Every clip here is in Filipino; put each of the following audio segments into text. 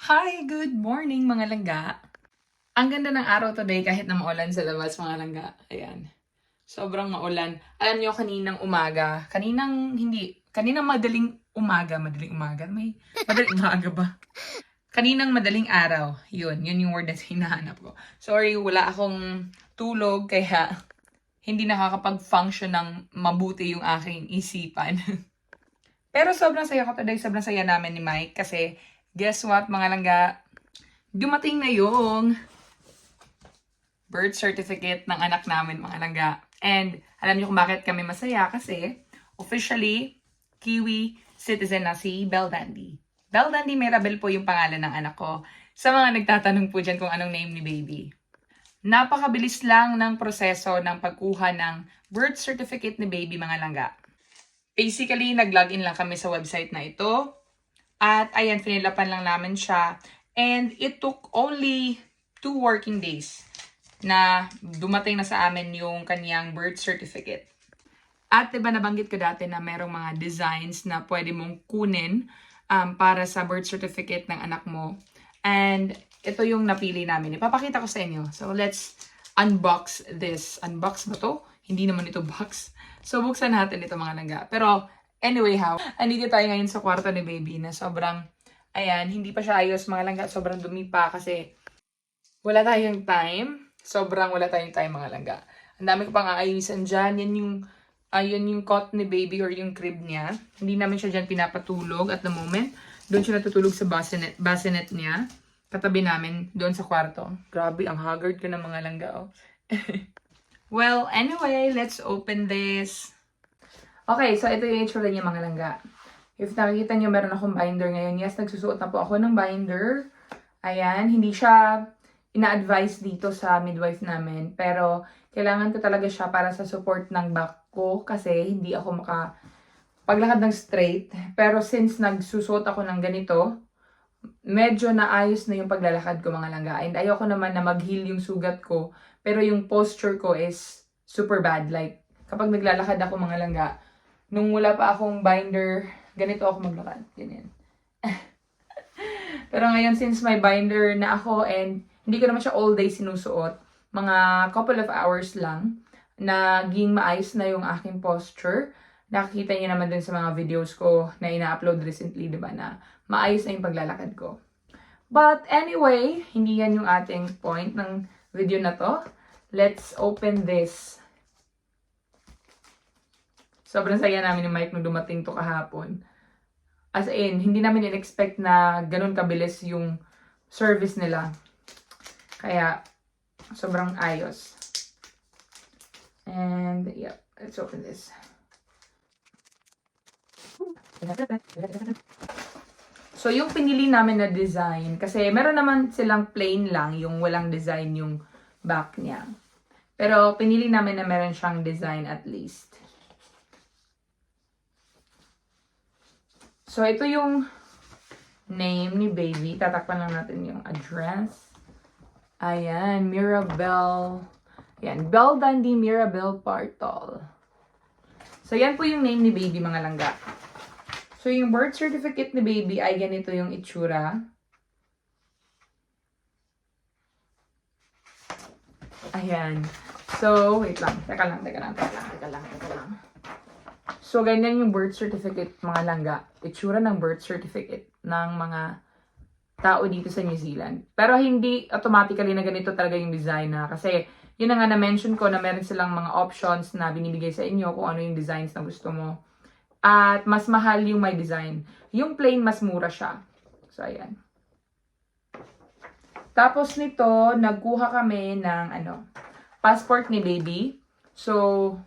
Hi! Good morning mga langga! Ang ganda ng araw today kahit na maulan sa labas mga langga. Ayan. Sobrang maulan. Alam nyo, kaninang umaga, kaninang madaling umaga, madaling umaga ba? Kaninang madaling araw, yun yung word na hinahanap ko. Sorry, wala akong tulog, kaya hindi nakakapag-function ng mabuti yung aking isipan. Pero sobrang saya ko today, sobrang saya namin ni Mike kasi guess what mga langga? Dumating na yung birth certificate ng anak namin mga langga. And alam niyo kung bakit kami masaya kasi officially Kiwi citizen na si Belle Dandy. Belle Dandy Mirabel po yung pangalan ng anak ko. Sa mga nagtatanong po dyan kung anong name ni baby. Napakabilis lang ng proseso ng pagkuha ng birth certificate ni baby mga langga. Basically, nag-login lang kami sa website na ito. At ayan, finilapan lang namin siya. And it took only 2 working days na dumating na sa amin yung kanyang birth certificate. At diba nabanggit ko dati na merong mga designs na pwede mong kunin para sa birth certificate ng anak mo. And ito yung napili namin. Ipapakita ko sa inyo. So let's unbox this. Unbox ba to? Hindi naman ito box. So buksan natin ito mga langga. Pero anyway, andito tayo ngayon sa kwarto ni baby na sobrang, ayan, hindi pa siya ayos mga langga. Sobrang dumi pa kasi wala tayong time. Sobrang wala tayong time mga langga. Ang dami ko pang aayusan dyan. Yan yung cot ni baby or yung crib niya. Hindi namin siya dyan pinapatulog at the moment. Doon siya natutulog sa bassinet niya. Katabi namin doon sa kwarto. Grabe, ang haggard ko ng mga langga. Oh. Well, anyway, let's open this. Okay, so ito yung itsura niya mga langga. If nakikita niyo, meron akong binder ngayon. Yes, nagsusuot na po ako ng binder. Ayan, hindi siya ina-advise dito sa midwife namin. Pero, kailangan ko talaga siya para sa support ng back ko. Kasi, hindi ako paglakad ng straight. Pero, since nagsusuot ako ng ganito, medyo naayos na yung paglalakad ko mga langga. And ayoko naman na mag-heal yung sugat ko. Pero, yung posture ko is super bad. Like, kapag naglalakad ako mga langga, nung wala pa akong binder, ganito ako maglakad. Ganyan. Pero ngayon, since may binder na ako and hindi ko naman siya all day sinusuot, mga couple of hours lang, naging maayos na yung aking posture. Nakikita niyo naman din sa mga videos ko na ina-upload recently, diba, na maayos na yung paglalakad ko. But anyway, hindi yan yung ating point ng video na to. Let's open this. Sobrang saya namin ni Mike nung dumating to kahapon. As in, hindi namin in-expect na ganun kabilis yung service nila. Kaya, sobrang ayos. And, yep, let's open this. So, yung pinili namin na design, kasi meron naman silang plain lang, yung walang design yung back niya. Pero, pinili namin na meron siyang design at least. So, ito yung name ni baby. Tatakpan lang natin yung address. Ayan, Mirabel. Ayan, Belle Dandy Mirabel Partol. So, yan po yung name ni baby, mga langga. So, yung birth certificate ni baby ay ganito yung itsura. Ayan. So, wait lang. Teka lang. So, ganyan yung birth certificate, mga langga. Itsura ng birth certificate ng mga tao dito sa New Zealand. Pero hindi automatically na ganito talaga yung design na. Kasi, yun na nga na-mention ko na meron silang mga options na binibigay sa inyo kung ano yung designs na gusto mo. At mas mahal yung may design. Yung plain, mas mura siya. So, ayan. Tapos nito, nagkuha kami ng passport ni baby. So,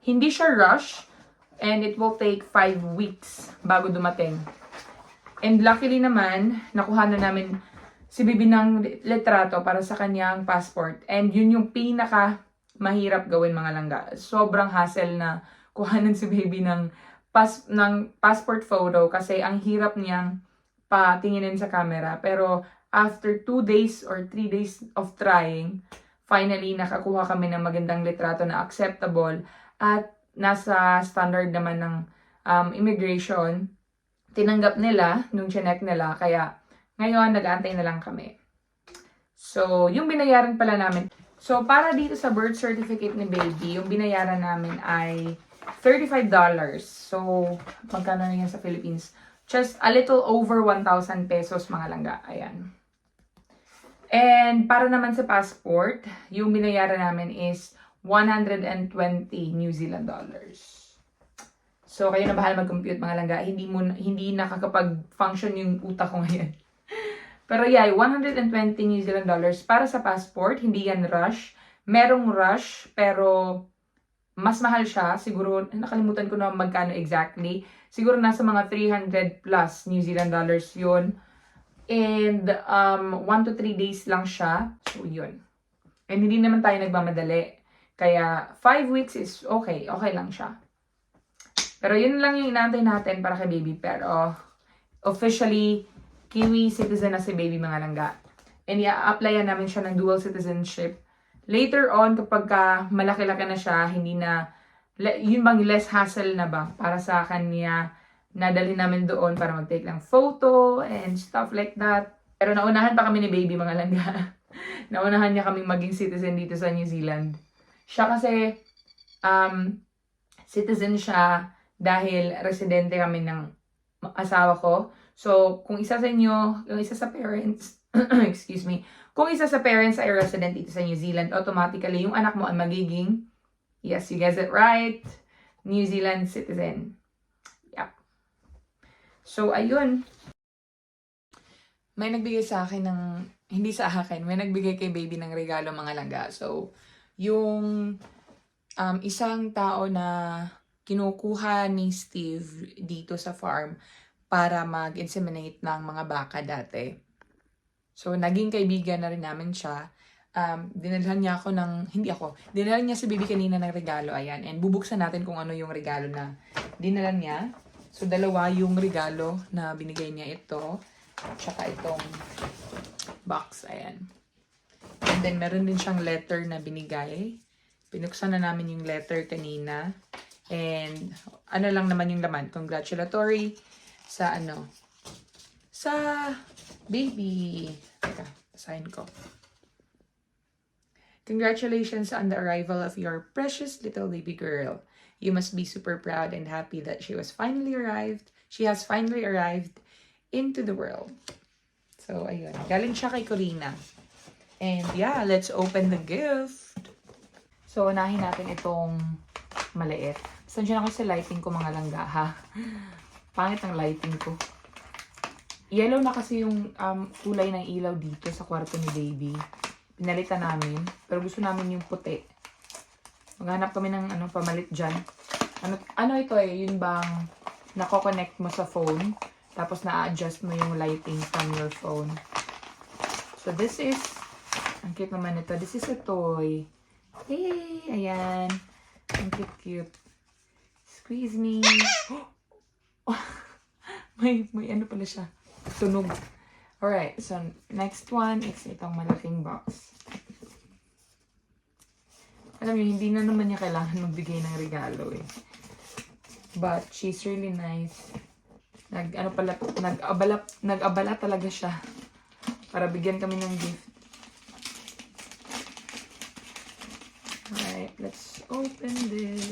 hindi siya rush. And it will take 5 weeks bago dumating. And luckily naman, nakuha na namin si baby ng litrato para sa kanyang passport. And yun yung pinaka mahirap gawin mga langga. Sobrang hassle na kuhanan si baby ng passport photo kasi ang hirap niyang patinginin sa camera. Pero after 2 days or 3 days of trying, finally nakakuha kami ng magandang litrato na acceptable at nasa standard naman ng immigration tinanggap nila nung chinek nila. Kaya ngayon, nag-aantay na lang kami. So, yung binayaran pala namin. So, para dito sa birth certificate ni baby, yung binayaran namin ay $35. So, magkano na yan sa Philippines? Just a little over 1,000 pesos mga langga. Ayan. And para naman sa passport, yung binayaran namin is 120 New Zealand dollars. So, kayo na bahala mag-compute mga langga. Hindi nakakapag-function yung utak ko ngayon. Pero yeah, 120 New Zealand dollars para sa passport. Hindi yan rush. Merong rush, pero mas mahal siya. Siguro, nakalimutan ko na magkano exactly. Siguro nasa mga 300 plus New Zealand dollars yun. And 1 to 3 days lang siya. So, yun. And hindi naman tayo nagmamadali. Kaya 5 weeks is okay. Okay lang siya. Pero yun lang yung inaantay natin para kay baby. Pero officially, Kiwi citizen na si baby mga langga. And i-applyan namin siya ng dual citizenship. Later on, kapag malaki-laki na siya, hindi na, yun bang less hassle na ba para sa kanya, nadali namin doon para mag-take lang photo and stuff like that. Pero naunahan pa kami ni baby mga langga. Naunahan niya kaming maging citizen dito sa New Zealand. Siya kasi, citizen siya dahil residente kami ng asawa ko. So, kung isa sa inyo, yung isa sa parents, excuse me, kung isa sa parents ay resident dito sa New Zealand, automatically, yung anak mo ay magiging, yes, you guessed it right, New Zealand citizen. Yep. So, ayun. May nagbigay sa akin ng, hindi sa akin, may nagbigay kay baby ng regalo mga langga. So, yung isang tao na kinukuha ni Steve dito sa farm, para mag-inseminate ng mga baka dati. So, naging kaibigan na rin namin siya. Dinalhan niya ako dinalhan niya si baby kanina ng regalo, ayan. And bubuksan natin kung ano yung regalo na dinalhan niya. So, dalawa yung regalo na binigay niya, ito. Tsaka itong box, ayan. And then, meron din siyang letter na binigay. Pinuksan na namin yung letter kanina. And, ano lang naman yung laman? Congratulatory sa baby. Teka, basahin ko. Congratulations on the arrival of your precious little baby girl. You must be super proud and happy that she has finally arrived into the world. So, ayun. Galing siya kay Corina. And yeah, let's open the gift. So, unahin natin itong maliit. Saan siya na kasi lighting ko mga langga, ha? Pangit ang lighting ko. Yellow na kasi yung kulay ng ilaw dito sa kwarto ni baby. Pinalitan namin. Pero gusto namin yung puti. Maghanap kami ng pamalit dyan. Ano ito yun bang nako-connect mo sa phone. Tapos na-adjust mo yung lighting from your phone. So this is, ang cute naman ito. This is a toy. Hey! Ayan. Ang cute. Squeeze me. may ano pala siya. Tunog. Alright, so next one is itong malaking box. Alam niyo, hindi na naman niya kailangan magbigay ng regalo eh. But she's really nice. Nag-abala talaga siya para bigyan kami ng gift. Alright, let's open this.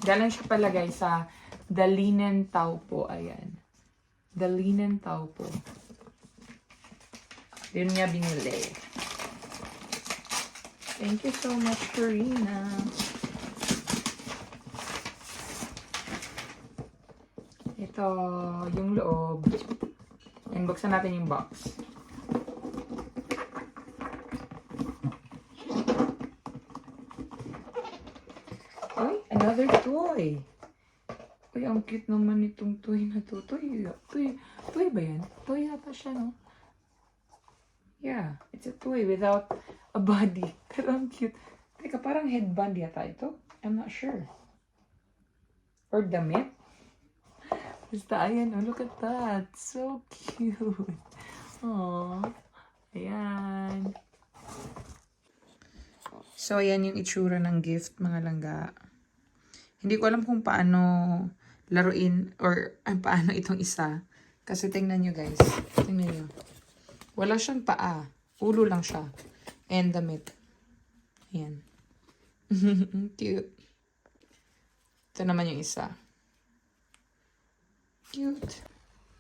Galing siya palagay sa The Linen Taupo. Ayan. The Linen Taupo. Yun niya binili. Thank you so much, Corina. Ito, yung loob. And buksan natin yung box. Ay, another toy. Uy, ang cute naman itong toy na to. Toy ba yan? Toy yata siya, no? Yeah, it's a toy without a body. Pero ang cute. Teka, parang headband yata ito. I'm not sure. Or damit. Basta, ayan, oh, look at that. So cute. Aww. Ayan. So, ayan yung itsura ng gift, mga langga. Hindi ko alam kung paano laruin or paano itong isa. Kasi tingnan nyo guys. Tingnan nyo. Wala siyang paa. Ulo lang siya. And damit. Ayan. Cute. Ito naman yung isa. Cute.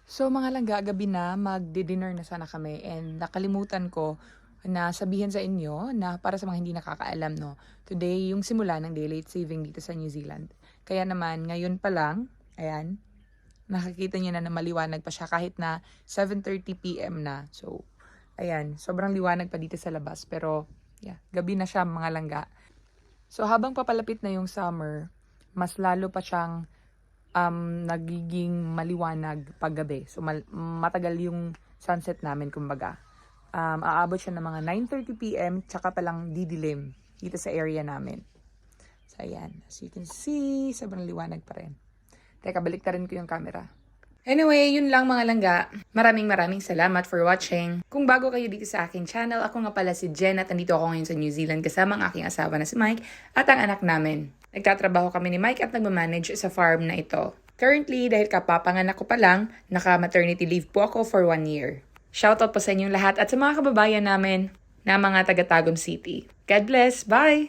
So mga langga, gabi na, magdi-dinner na sana kami. And nakalimutan ko na sabihin sa inyo na para sa mga hindi nakakaalam, no, today yung simula ng daylight saving dito sa New Zealand. Kaya naman, ngayon pa lang, ayan, nakikita niyo na maliwanag pa siya kahit na 7:30 PM na. So, ayan, sobrang liwanag pa dito sa labas. Pero, yeah, gabi na siya mga langga. So, habang papalapit na yung summer, mas lalo pa siyang nagiging maliwanag paggabi. So, matagal yung sunset namin, kumbaga. Aabot siya ng mga 9:30 PM, tsaka palang didilim dito sa area namin. So, ayan. As you can see, sobrang liwanag pa rin. Teka, baliktarin ko yung camera. Anyway, yun lang mga langga. Maraming salamat for watching. Kung bago kayo dito sa aking channel, ako nga pala si Jen at nandito ako ngayon sa New Zealand kasama ang aking asawa na si Mike at ang anak namin. Nagtatrabaho kami ni Mike at nagmamanage sa farm na ito. Currently, dahil kapapanganak ko pa lang, naka-maternity leave po ako for 1 year. Shoutout po sa inyong lahat at sa mga kababayan namin na mga taga Tagum City. God bless! Bye!